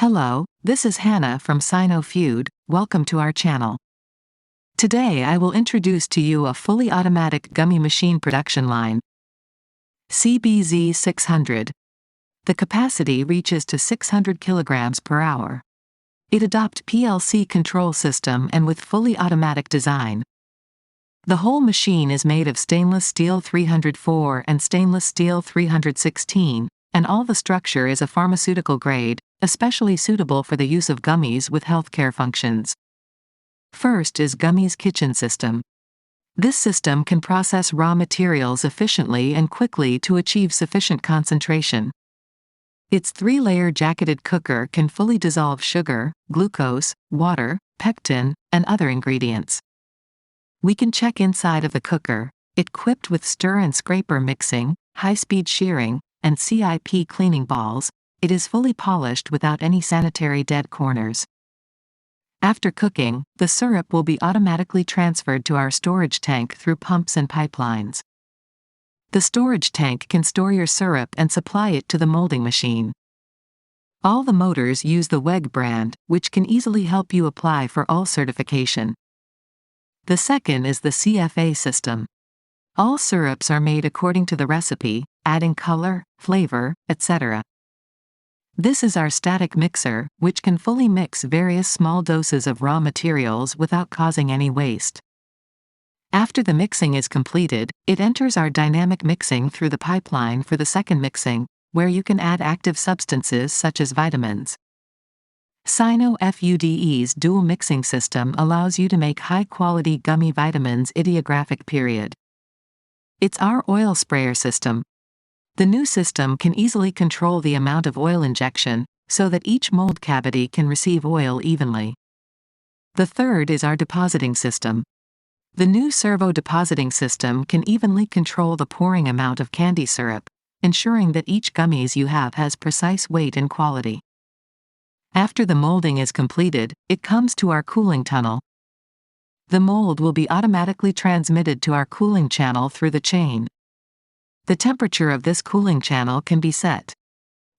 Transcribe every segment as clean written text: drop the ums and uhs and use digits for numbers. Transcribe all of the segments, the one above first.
Hello, this is Hannah from Sino Feud. Welcome to our channel. Today I will introduce to you a fully automatic gummy machine production line. CBZ 600. The capacity reaches to 600 kilograms per hour. It adopts PLC control system and with fully automatic design. The whole machine is made of stainless steel 304 and stainless steel 316, and all the structure is a pharmaceutical grade, especially suitable for the use of gummies with healthcare functions. First is Gummy's kitchen system. This system can process raw materials efficiently and quickly to achieve sufficient concentration. Its 3-layer jacketed cooker can fully dissolve sugar, glucose, water, pectin, and other ingredients. We can check inside of the cooker, equipped with stir and scraper mixing, high-speed shearing, and CIP cleaning balls. It is fully polished without any sanitary dead corners. After cooking, the syrup will be automatically transferred to our storage tank through pumps and pipelines. The storage tank can store your syrup and supply it to the molding machine. All the motors use the WEG brand, which can easily help you apply for all certification. The second is the CFA system. All syrups are made according to the recipe, adding color, flavor, etc. This is our static mixer, which can fully mix various small doses of raw materials without causing any waste. After the mixing is completed, it enters our dynamic mixing through the pipeline for the second mixing, where you can add active substances such as vitamins. Sino Food's dual mixing system allows you to make high-quality gummy vitamins ideographic period. It's our oil sprayer system. The new system can easily control the amount of oil injection, so that each mold cavity can receive oil evenly. The third is our depositing system. The new servo depositing system can evenly control the pouring amount of candy syrup, ensuring that each gummies you have has precise weight and quality. After the molding is completed, it comes to our cooling tunnel. The mold will be automatically transmitted to our cooling channel through the chain. The temperature of this cooling channel can be set.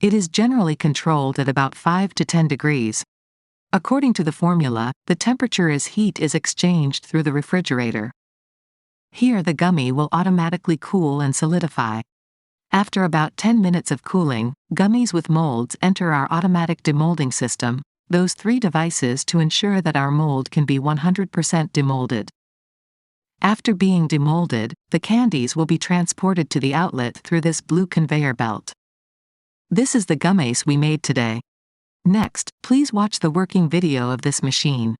It is generally controlled at about 5 to 10 degrees. According to the formula, the temperature as heat is exchanged through the refrigerator. Here the gummy will automatically cool and solidify. After about 10 minutes of cooling, gummies with molds enter our automatic demolding system, those 3 devices to ensure that our mold can be 100% demolded. After being demolded, the candies will be transported to the outlet through this blue conveyor belt. This is the gummies we made today. Next, please watch the working video of this machine.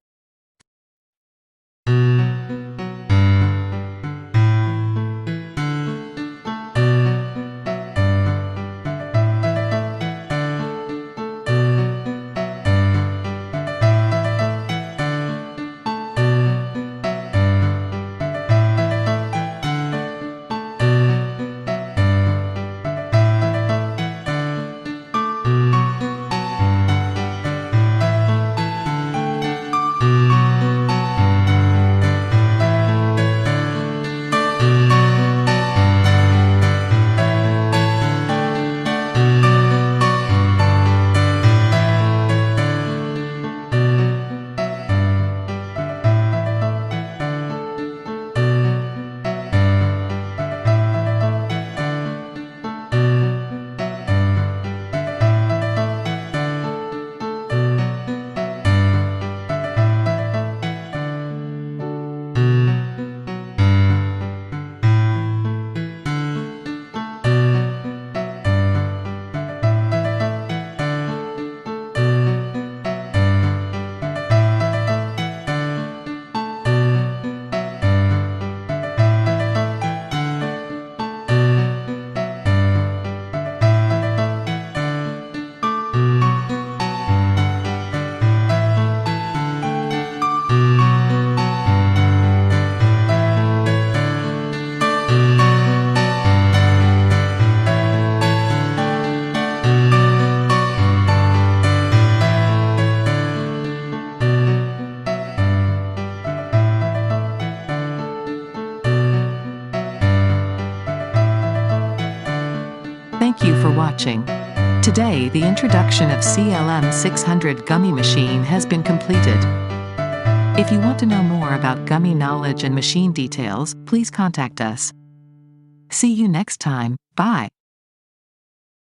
Thank you for watching. To Today, the introduction of CLM 600 Gummy Machine has been completed. If you want to know more about gummy knowledge and machine details, please contact us. See you next time. Bye.